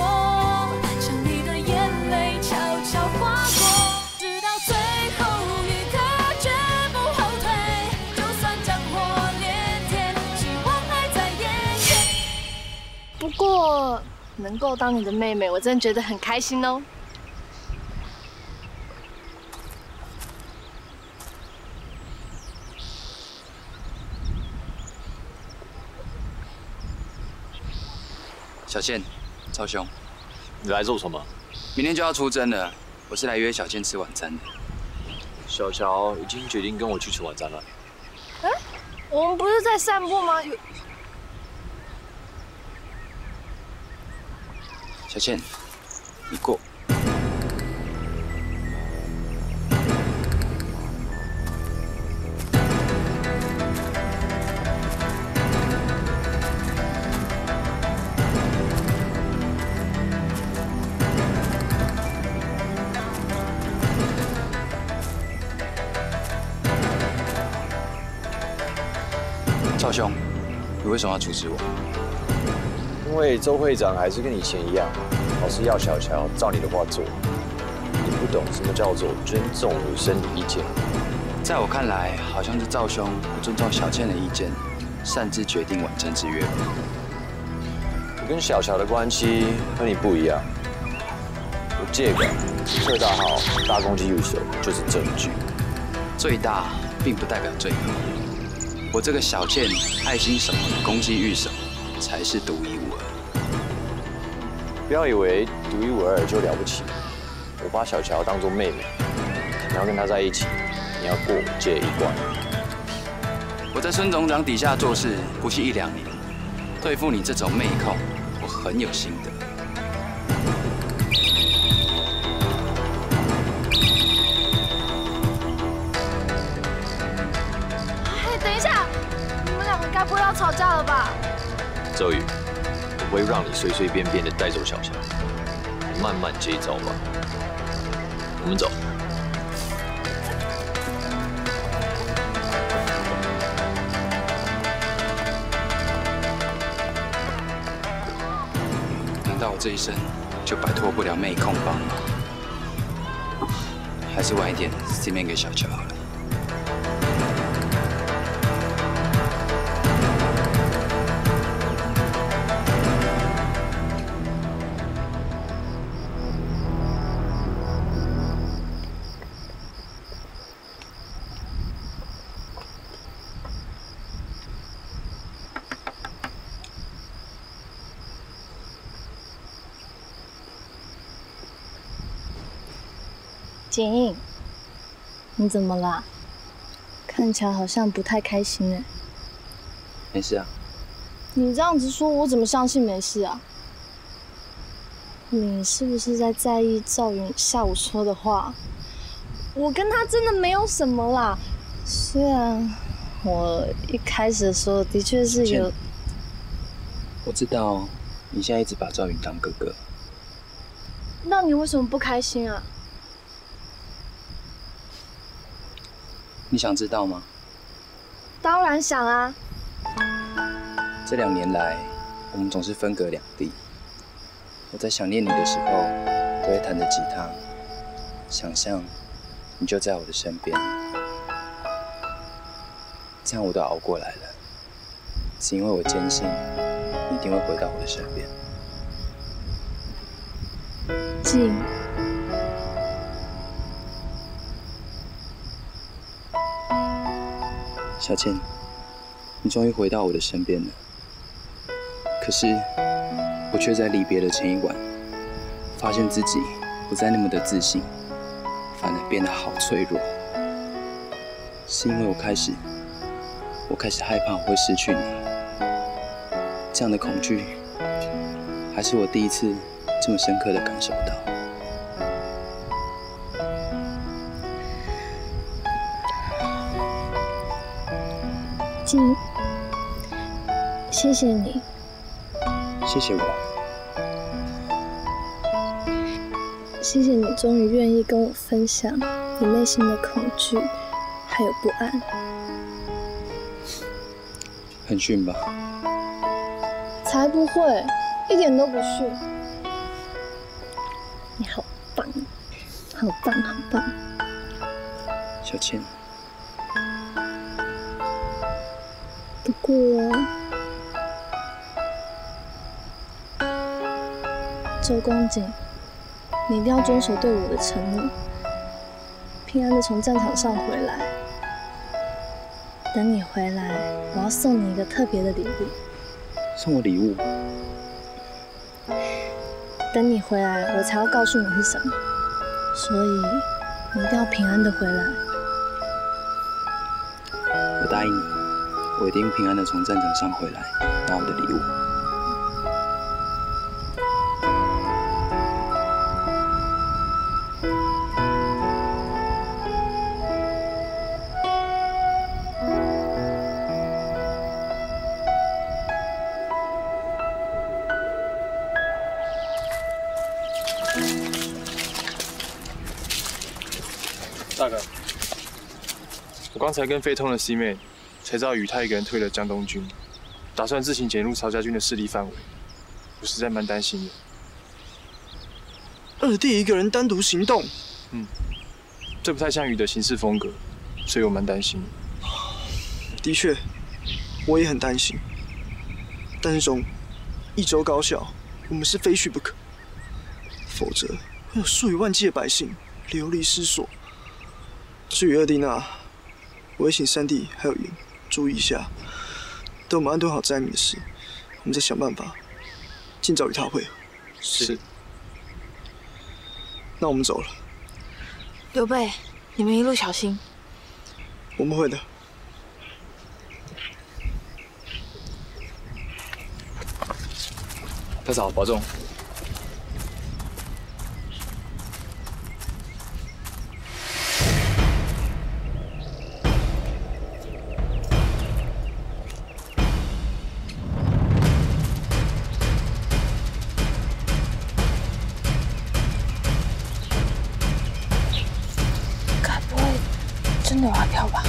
像你的眼泪悄悄划过，直到最后一刻绝不后退。就算战火连天，希望还在眼前。不过能够当你的妹妹，我真的觉得很开心哦。小倩，赵兄，你来做什么？明天就要出征了，我是来约小倩吃晚餐的。小乔已经决定跟我去吃晚餐了。哎，我们不是在散步吗？小倩，你过。赵兄，你为什么要阻止我？因为周会长还是跟以前一样，老是要小乔照你的话做。你不不懂什么叫做尊重女生的意见。在我看来，好像是赵兄不尊重小倩的意见，擅自决定婉贞之约。我跟小乔的关系和你不一样，我这个特大号大攻击御手就是证据。最大并不代表最好，我这个小倩爱心手的攻击御手才是独一无二。不要以为独一无二就了不起，我把小乔当作妹妹，你要跟她在一起，你要过我这一关。我在孙总长底下做事不是1、2年，对付你这种妹控，我很有心得。哎，等一下，你们两个该不会要吵架了吧？周宇，我不会让你随随便便的带走小乔，你慢慢接招吧。我们走。难道我这一生就摆脱不了妹控帮吗？还是晚一点 C 面给小乔好了。景，你怎么啦？看起来好像不太开心哎。没事啊。你这样子说，我怎么相信没事啊？你是不是在意赵云下午说的话？我跟他真的没有什么啦。虽然我一开始的时候的确是有……我知道你现在一直把赵云当哥哥。那你为什么不开心啊？你想知道吗？当然想啊。这2年来，我们总是分隔两地。我在想念你的时候，都会弹着吉他，想象你就在我的身边。这样我都熬过来了，是因为我坚信你一定会回到我的身边。静。小倩，你终于回到我的身边了。可是，我却在离别的前一晚，发现自己不再那么的自信，反而变得好脆弱。是因为我开始害怕我会失去你。这样的恐惧，还是我第一次这么深刻的感受到。静，谢谢你。谢谢我。谢谢你终于愿意跟我分享你内心的恐惧还有不安。很逊吧？才不会，一点都不逊。你好棒，好棒，好棒。小倩。不过，周公瑾，你一定要遵守对我的承诺，平安的从战场上回来。等你回来，我要送你一个特别的礼物。送我礼物？等你回来，我才要告诉你是什么。所以，你一定要平安的回来。我答应你。我一定平安的从战场上回来，拿我的礼物。大哥，我刚才跟飞通了 C 妹。才知道宇太一个人退了江东军，打算自行潜入曹家军的势力范围，我实在蛮担心的。二弟一个人单独行动，这不太像鱼的行事风格，所以我蛮担心的。的确，我也很担心。但是从益州高校，我们是非去不可，否则会有数以万计的百姓流离失所。至于二弟那，我也请三弟还有云注意一下，等我们安顿好灾民的事，我们再想办法尽早与他会合。是。那我们走了。刘备，你们一路小心。我们会的。大嫂，保重。该不会真的有阿飘吧？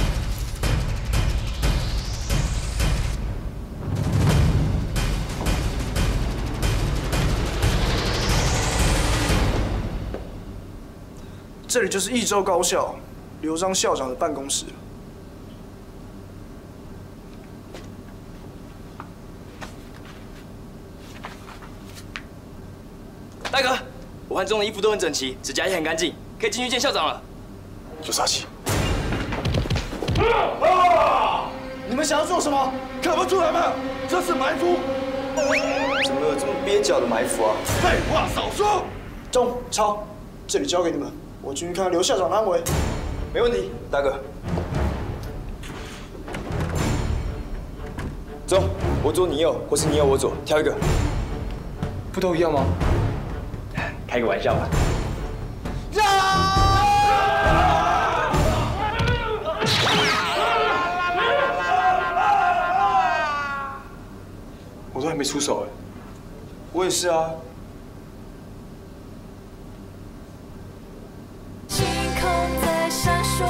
这里就是益州高校刘璋校长的办公室。大哥，我和钟的衣服都很整齐，指甲也很干净，可以进去见校长了。有杀气！你们想要做什么？看不出来吗？这是埋伏！怎么有这么蹩脚的埋伏啊？废话少说！钟、超，这里交给你们，我进去看看刘校长的安危。没问题，大哥。走，我左你右，或是你右我左，挑一个。不都一样吗？开个玩笑吧。我都还没出手哎。我也是啊。星空在闪烁，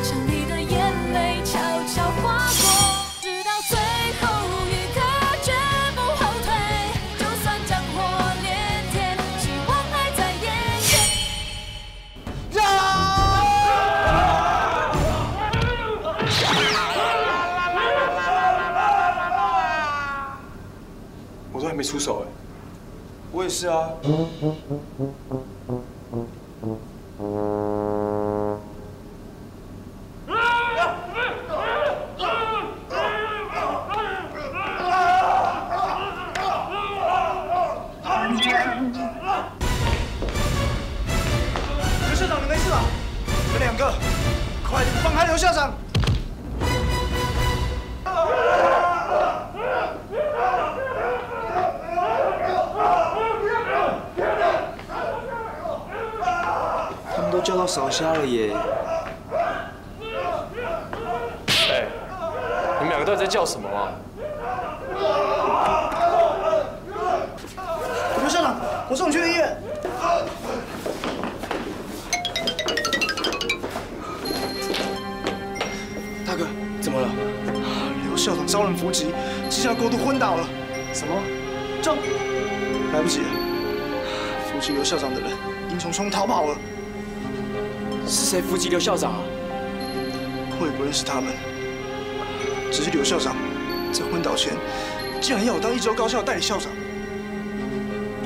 像你的眼泪悄悄划过，直到最后一刻绝不后退。就算战火连天，希望还在眼前。我都还没出手哎。我也是啊。刘校长，你没事吧？你们两个，快点放开刘校长！他们都叫到扫瞎了耶！哎，你们两个到底在叫什么啊？刘校长，我送你去医院。大哥，怎么了？刘校长遭人伏击，之下过度昏倒了。什么？中！来不及了，伏击刘校长的人阴冲冲逃跑了。是谁伏击刘校长啊？我也不认识他们，只是刘校长在昏倒前，竟然要我当益州高校的代理校长。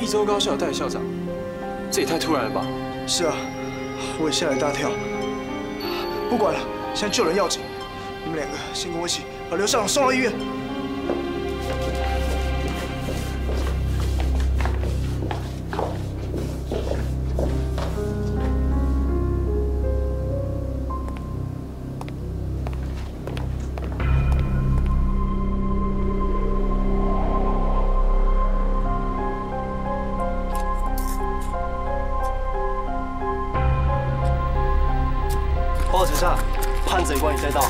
益州高校的代理校长，这也太突然了吧？是啊，我也吓了一大跳。不管了，现在救人要紧，你们两个先跟我一起把刘校长送到医院。报纸上，叛贼关羽在到。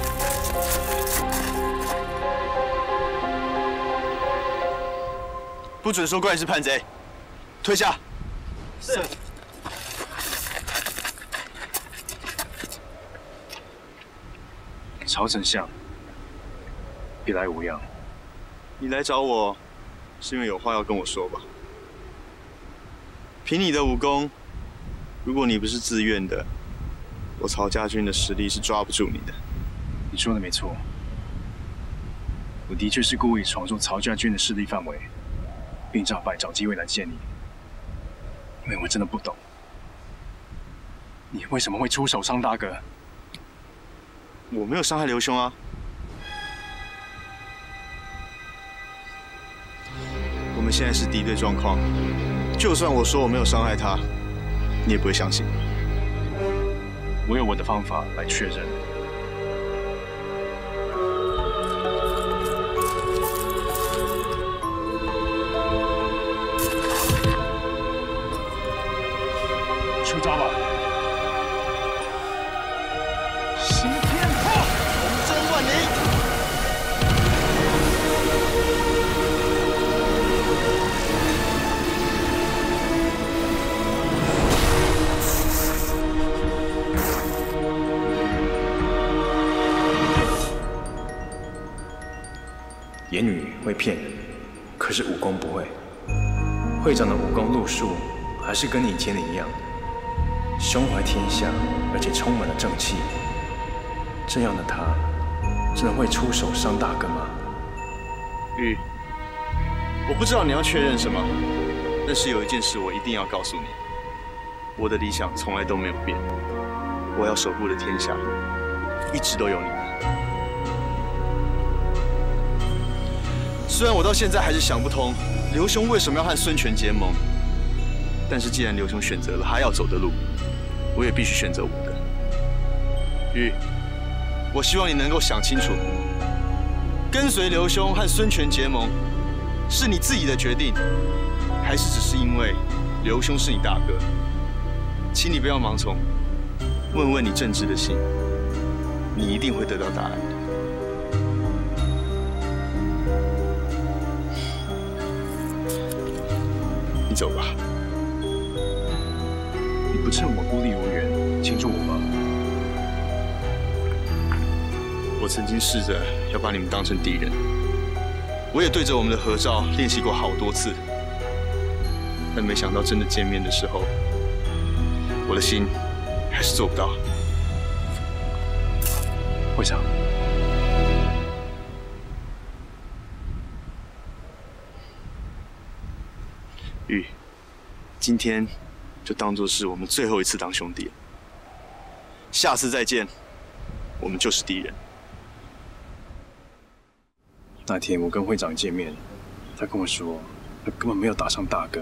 不准说关羽是叛贼，退下。是。曹丞相，别来无恙。你来找我，是因为有话要跟我说吧？凭你的武功，如果你不是自愿的，我曹家军的实力是抓不住你的。你说的没错，我的确是故意闯入曹家军的势力范围，并找白找机会来见你。因为我真的不懂，你为什么会出手伤大哥？我没有伤害刘兄啊。我们现在是敌对状况，就算我说我没有伤害他，你也不会相信。我有我的方法来确认。出招吧！行天炮，红针万灵。言语会骗人，可是武功不会。会长的武功路数还是跟你以前的一样，胸怀天下，而且充满了正气。这样的他，真的会出手伤大哥吗？玉，我不知道你要确认什么，但是有一件事我一定要告诉你，我的理想从来都没有变，我要守护的天下，一直都有你们。虽然我到现在还是想不通，刘兄为什么要和孙权结盟，但是既然刘兄选择了他要走的路，我也必须选择我的。玉，我希望你能够想清楚，跟随刘兄和孙权结盟，是你自己的决定，还是只是因为刘兄是你大哥？请你不要盲从，问问你正直的心，你一定会得到答案的。你走吧。你不趁我孤立无援，擒住我吗？我曾经试着要把你们当成敌人，我也对着我们的合照练习过好多次，但没想到真的见面的时候，我的心还是做不到。会长，玉，今天就当作是我们最后一次当兄弟了，下次再见，我们就是敌人。那天我跟会长见面，他跟我说，他根本没有打伤大哥。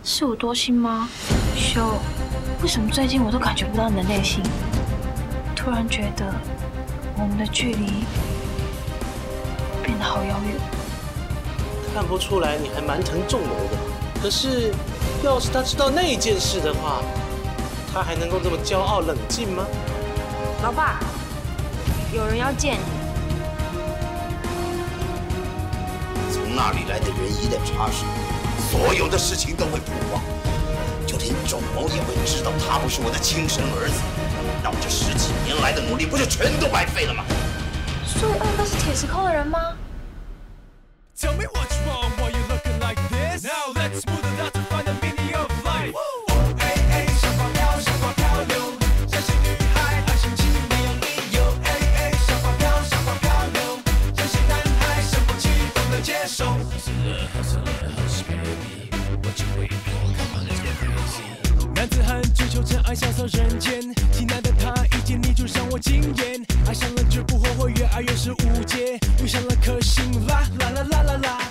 是我多心吗？修，为什么最近我都感觉不到你的内心？突然觉得我们的距离变得好遥远。看不出来你还蛮疼仲谋的，可是要是他知道那件事的话，他还能够这么骄傲冷静吗？老爸，有人要见你。从那里来的人一旦插手，所有的事情都会曝光，就连仲谋也会知道他不是我的亲生儿子。那我这10几年来的努力不就全都白费了吗？所以二哥是铁石抠的人吗？Tell me what's wrong while you're looking like this. Now let's smooth it out to find the meaning of life. 小花飘，小花飘流，相信女孩爱上青年理由。小花飘，小花飘流，相信男孩生活起懂得接受。男子汉追求真爱，潇洒人间。济南的他一见你就让我惊艳，爱上了绝不后悔，越爱越是无解，遇上了颗星啦啦啦啦啦啦。